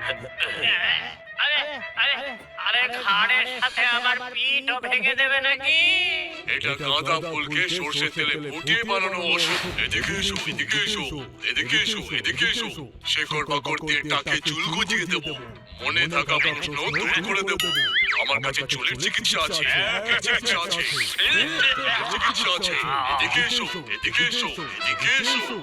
আরে আরে আরে ঘাড়ের সাথে আমার পিঠও ভেঙে দেবে নাকি? এটা গাঁদা ফুলকে সর্ষে তেলে ফুটিয়ে বানানো ওষুধ। এদিকে এসো, এদিকে এসো, এদিকে এসো, এদিকে এসো। শেকড় বাকড় দিয়ে টাকে চুল গজিয়ে দেবো, মনে থাকা প্রশ্ন দূর করে দেবো। আমার কাছে চুলের চিকিৎসা আছে, চিকিৎসা আছে, চিকিৎসা আছে। এদিকে এসো, এদিকে এসো, এদিকে এসো।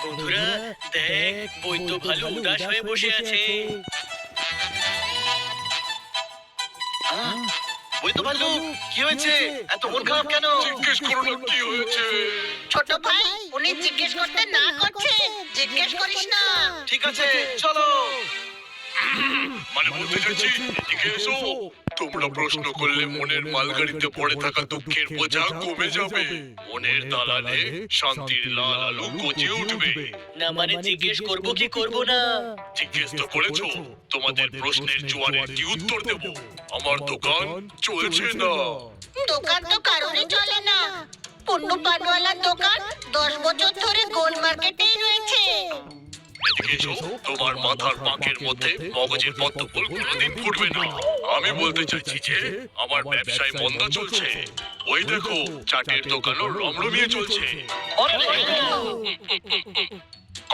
বন্ধুরা দেখ, বৈদ্য ভালো উদাস হয়ে বসে আছে। বৈদ্য ভাল্লু, কি হয়েছে? এত মন খারাপ কেন? জিজ্ঞেস করো না কি হয়েছে। ছোট ভাই, উনি জিজ্ঞেস করতে না করছে। জিজ্ঞেস করিস না। ঠিক আছে, চলো। মানে বলতে চাইছি, এদিকে এসো। তোমরা প্রশ্ন করলে মনের মালগাড়িতে পড়ে থাকা দুঃখের বোঝা কমে যাবে। মনের দালানে শান্তির লাল আলো গজিয়ে উঠবে। না মানে জিজ্ঞেস করব কি করব না? জিজ্ঞেস তো করেছো, তোমাদের প্রশ্নের জোয়ারের কি উত্তর দেব? আমার দোকান চলছে না। দোকান তো কারোরই চলে না। পুন্নু পানওয়ালার দোকান 10 বছর ধরে গোল মার্কেটেই রয়েছে। এদিকে এসো, তোমার মাথার পাঁকের মধ্যে মগজের পদ্মফুল কোনোদিন ফুটবে না। আমি বলতে চাইছি যে আমার ব্যবসায় মন্দা চলছে। ওই দেখো, চাটের দোকানও রমরমিয়ে চলছে।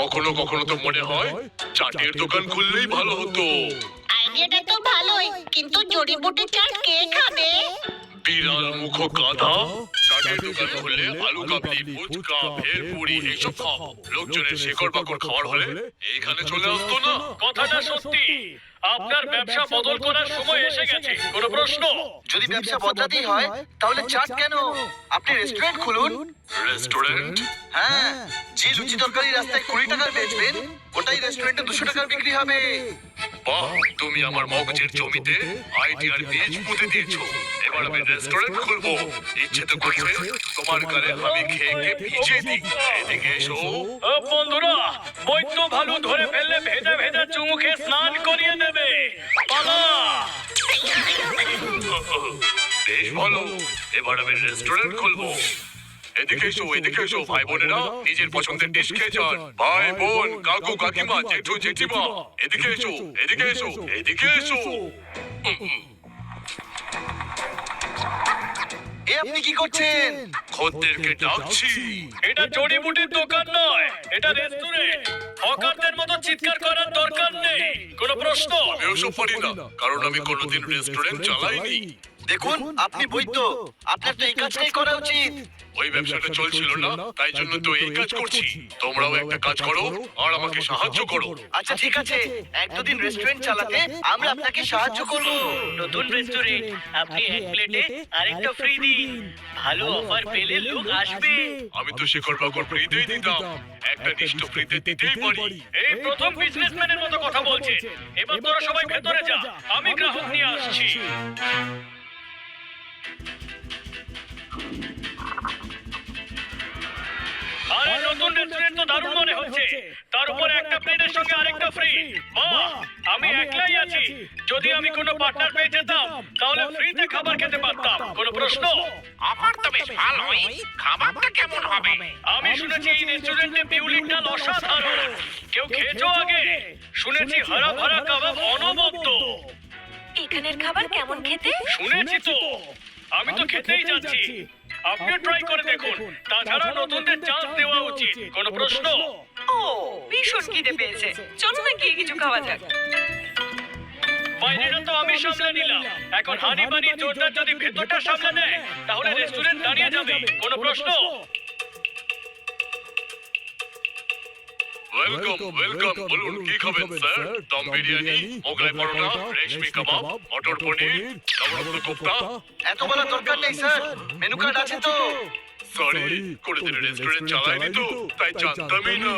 কখনো কখনো তো মনে হয় চাটের দোকান খুললেই ভালো হতো। আইডিয়াটা তো ভালোই, কিন্তু জড়িবুটি চাট কে খাবে? বিড়াল মুখ গাধা। চাটের দোকান খুললে আলু কাবলি, ফুচকা, ভেলপুরি এইসব খাও। লোকজনের শেকড় বাকড় খাওয়ার হলে এইখানে চলে আসতো না। কথাটা সত্যি। আপনার ব্যবসা বদল করার সময় এসে গেছে। কোনো প্রশ্ন? যদি ব্যবসা বদলাতেই হয়, তাহলে চাট কেন? আপনি রেস্টুরেন্ট খুলুন। রেস্টুরেন্ট? হ্যাঁ, যে লুচি তরকারি রাস্তায় 20 টাকার বেচবেন, ওটাই রেস্টুরেন্টে 200 টাকার বিক্রি হবে। বাহ, তুমি আমার মগজের জমিতে আইডিয়ার বীজ পুঁতে দিয়েছো। এবার আমি রেস্টুরেন্ট খুলবো। ইচ্ছে তো করছে তোমার গালে আমি খেয়ে খেয়ে ভিজিয়ে দিই। এদিকে এসো। বন্ধুরা, বৈদ্য ভালো ধরে ফেললে ভেজা ভেজা চুমুখে স্নান করিয়ে দেবে। পালা! বেশ ভালো, এবার আমি রেস্টুরেন্ট খুলবো। এদিকে এসো, এদিকে এসো ভাই বোনেরা, নিজের পছন্দের ডিশ খেয়ে যান। ভাই বোন, কাকু কাকিমা, জেঠু জেঠিমা, এদিকে এসো, এদিকে এসো, এদিকে এসো। এ আপনি কি করছেন? খদ্দেরকে ডাকছি। এটা জড়িবুটির দোকান নয়, এটা রেস্টুরেন্ট। হকারদের মতো চিৎকার করার দরকার নেই। কোনো প্রশ্ন? আমি ওসব পারি না, কারণ আমি কোনোদিন রেস্টুরেন্ট চালাইনি। দেখুন, আপনি বৈদ্য, আপনার তো এই কাজটাই করা উচিত। ওই ব্যবসাটা চলছিল না, তাই জন্য তো এই কাজ করছি। তোমরাও একটা কাজ করো আর আমাকে সাহায্য করো। আচ্ছা ঠিক আছে, এক দুদিন রেস্টুরেন্ট চালাতে আমরা আপনাকে সাহায্য করব। নতুন রেস্টুরেন্ট, আপনি এক প্লেটে আরেকটা ফ্রি দিন। ভালো অফার পেলে লোক আসবে। আমি তো শেকড় বাকড় ফ্রিতেই দিতাম, একটা ডিশ তো ফ্রিতে দিতেই পারি। এই প্রথম বিজনেসম্যানের মতো কথা বলছে। এবার তোরা সবাই ভেতরে যা, আমি গ্রাহক নিয়ে আসছি। আরে নতুন রেস্টুরেন্ট তো দারুণ মনে হচ্ছে। তার উপর একটা প্লেটের সঙ্গে আরেকটা ফ্রি। বাহ, আমি একলাই আছি। যদি আমি কোনো পার্টনার পেয়ে যেতাম, তাহলে ফ্রিতে খাবার খেতে পারতাম। কোনো প্রশ্ন? অফার তো বেশ ভালোই। খাবারটা কেমন হবে? আমি শুনেছি এই রেস্টুরেন্টে বিউলির ডাল অসাধারণ। কেউ খেয়েছো আগে? শুনেছি হারা ভরা কাবাব অনবদ্য। এখানের খাবার কেমন খেতে? শুনেছি তো, আমি তো খেতেই যাচ্ছি। আপনি ট্রাই করে দেখুন। তাছাড়া নতুনদের চান্স দেওয়া উচিত। কোনো প্রশ্ন? ও, ভীষণ খিদে পেয়েছে। চলো না গিয়ে কিছু খাওয়া যাক। বাইরেটা তো আমি সামলে নিলাম। এখন হানি বানি জোরদার যদি ভেতরটা সামলে নেয়, তাহলে রেস্টুরেন্ট দাঁড়িয়ে যাবে। কোনো প্রশ্ন? Welcome, welcome. বলুন কি খাবেন স্যার? দম বিরিয়ানি, মোগলাই পরোটা, রেশমি কাবাব, মটর পনির, নবরত্ন কোফতা। এত বলা দরকার নেই স্যার, মেনু কার্ড আছে তো। সরি, কোনোদিন রেস্টুরেন্ট চালাইনি তো, তাই জানতামই না।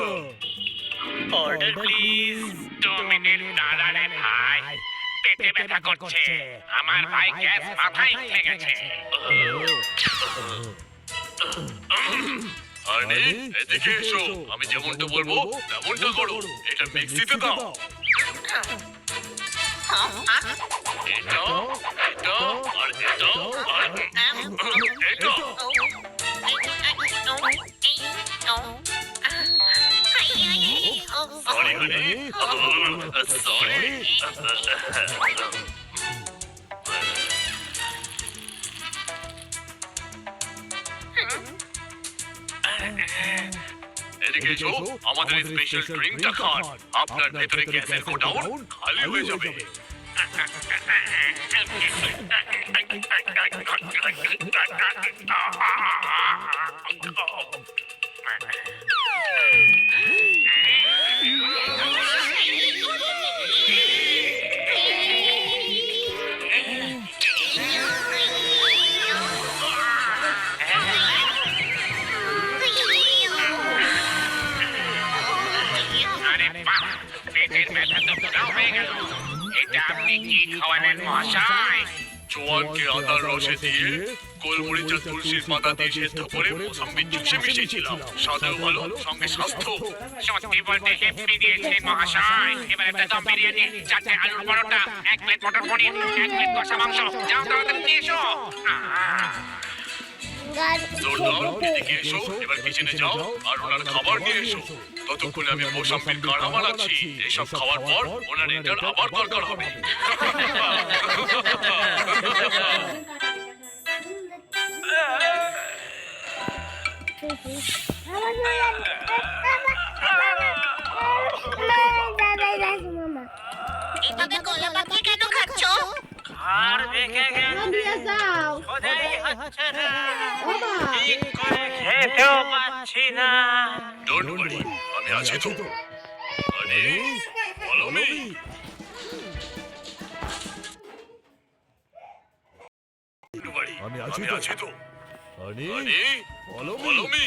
Order please. 2 মিনিট দাঁড়ালে ভাই, পেটে ব্যথা করছে। আমার ভাই গ্যাস মাথায় উঠে গেছে। আরে এদিকে এসো, আমি যেমনটা বলবো তেমনটা করো। এটা মিক্সিতে দাও। এটা এদিকে এসো, আমাদের স্পেশাল ড্রিঙ্কটা খান। আপনার ভেতরে গ্যাসের গোডাউন খালি হয়ে যাবে। আরে বাহ, পেটের ব্যথা তো পুরো হয়ে গেল। এটা আপনি কি খাওয়ালেন মহাশয়? জোয়ানকে আদার রসে দিয়ে গোলমরিচ আর তুলসীর পাতা দিয়ে সেদ্ধ করে মোসাম্বির জুসে মিশিয়েছিলাম। স্বাদেও ভালো, সঙ্গে স্বাস্থ্য। সত্যি বলতে হেব্বি দিয়েছেন মহাশয়। এবার একটা দম বিরিয়ানি, 4টে আলুর পরোটা, 1 প্লেট মটর পনির, 1 প্লেট কষা মাংস। যাও তাড়াতাড়ি নিয়ে এসো। দৌড়, এদিকে এসো, এবার কিচেনে যাও আর ওনার খাবার নিয়ে এসো। ততক্ষণে আমি মোসাম্বির কাড়া বানাচ্ছি। এসব খাওয়ার পর ওনার এটার আবার দরকার হবে। এভাবে গলা পাকিয়ে কেন খাচ্ছ? আর দেখে ঠিক করে খেতেও পাচ্ছি না। ডোন্ট ওয়ারি, আমি আছি তো। আরে ফলো মি। আমি আছি তো। আরে ফলো মি।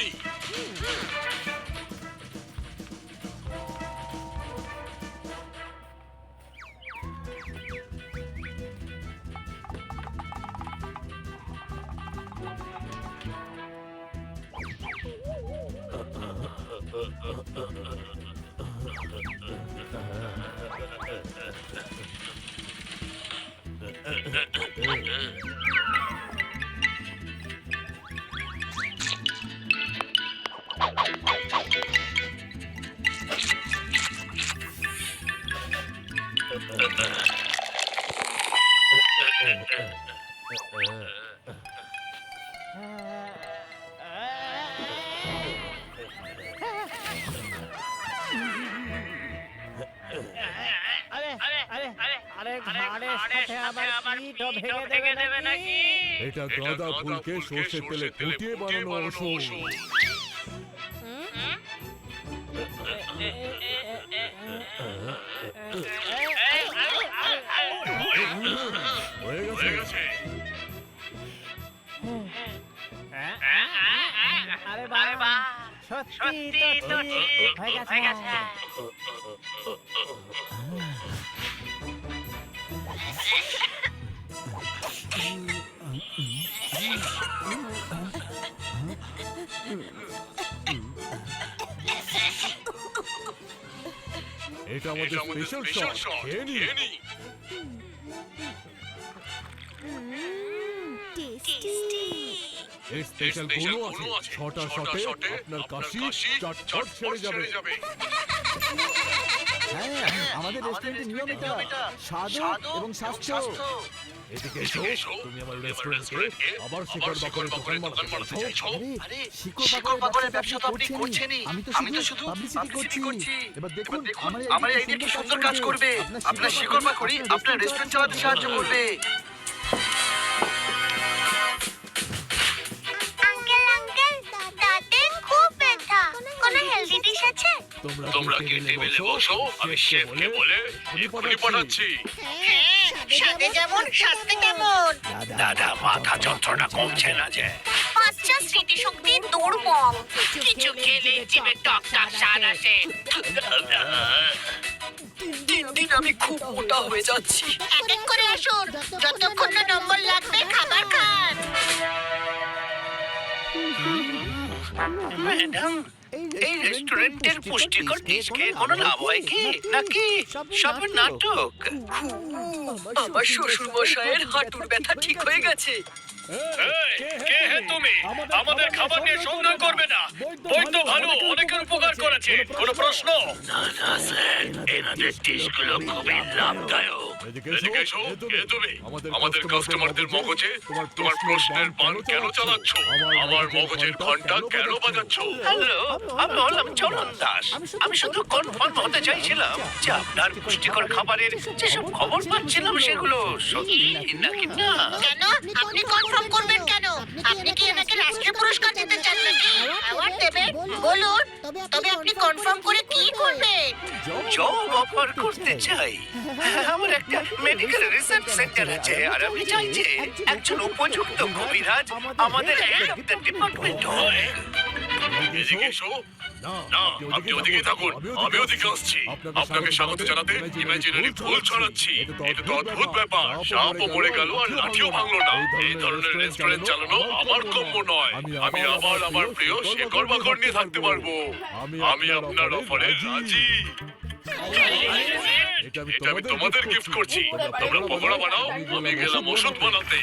এটা গাঁদা ফুলকে সর্ষের তেলে ফুটিয়ে বানানো ওষুধ। হয়ে গেছে। আরে বাহ, সত্যি তো ঠিক হয়ে গেছে। এটা আমাদের স্পেশাল শট। খেয়ে নি। এর স্পেশাল গুণও আছে। 6টা শটে আপনার কাশি চটচট সেরে যাবে। আমাদের রেস্টুরেন্টের নিয়ম এটা, স্বাদ এবং স্বাস্থ্য। এদিকে এসো, তুমি আমার রেস্টুরেন্টকে আবার শিকড় বাকরের দোকান বানাতে চাইছো। আরে শিকড় বাকরের ব্যবসা তো আপনি করছেনই। আমি তো শুধু পাবলিসিটি করছি। এবার দেখুন আমার এই আইডিয়া কি সুন্দর কাজ করবে। আপনার শিকড় বাকরই আপনার রেস্টুরেন্ট চালাতে সাহায্য করবে। আঙ্কেল দাঁতে খুব ব্যথা। কোনো হেলদি ডিশ আছে? তোমরা কে টেবিলে বসো, আমি শেফকে বলে এক্ষুনি পাঠাচ্ছি। হ্যাঁ, স্বাদে যেমন স্বাস্থ্যে কেমন। দাদা, মাথা যন্ত্রণা কমছে না যে। বাচ্চা স্মৃতিশক্তি দুর্বল। কিছু খেলে জিভে টক টক স্বাদ আসে। দিন আমি খুব মোটা হয়ে যাচ্ছি। এক এক করে আসুন, যতক্ষণ না নম্বর লাগবে খাবার খান। ম্যাডাম, এই রেস্টুরেন্টের পুষ্টিকর ডিশ খেয়ে কোনো লাভ হয় কি নাকি সব নাটক? আমার শ্বশুর মশাইয়ের হাঁটুর ব্যথা ঠিক হয়ে গেছে। কে হে তুমি? আমাদের খাবার নিয়ে সন্দেহ করবে না। বৈদ্য ভালো অনেকের উপকার করেছে। কোনো প্রশ্ন? এনাদের ডিশগুলো খুবই লাভদায়ক। এদিকে এসো, কে তুমি? আমাদের কাস্টমারদের মগজে তোমার প্রশ্নের বান কেন চালাচ্ছ? আমার মগজের ঘন্টা কেন বাজাচ্ছ? হ্যালো, আমি হলাম চলন দাস। আমি শুধু কনফার্ম হতে চাইছিলাম যে আপনার পুষ্টিকর খাবারের যেসব খবর পাচ্ছিলাম সেগুলো সত্যি নাকি না। কেন আপনি কনফার্ম করবেন কেন? আপনি কি এনাকে রাষ্ট্রীয় পুরস্কার দিতে চান নাকি? অ্যাওয়ার্ড দেবেন? বলুন, তবে আপনি কনফার্ম করে কি করবেন? জব অফার করতে চাই। আমার একটা মেডিকেল রিসার্চ সেন্টার আছে আর আমি চাই যে একজন উপযুক্ত কবিরাজ আমাদের হেড অফ দ্য ডিপার্টমেন্ট হয়। এদিকে এসো। না, আপনি ওদিকে থাকুন, আমি ওদিকে আসছি। আপনাকে স্বাগত জানাতে ইমাজিনারি ফুল ছড়াচ্ছি। এটা তো অদ্ভুত ব্যাপার। সাপও মরে গেল আর লাঠিও ভাঙলো না। এই ধরনের রেস্টুরেন্ট চালানো আমার কম্য নয়। আমি আবার আমার প্রিয় শেকড় বাকড় নিয়ে থাকতে পারবো। আমি আপনার অফারে রাজি। এটা আমি তোমাদের গিফট করছি। তোমরা পকোড়া বানাও, আমি গেলাম ওষুধ বানাতে।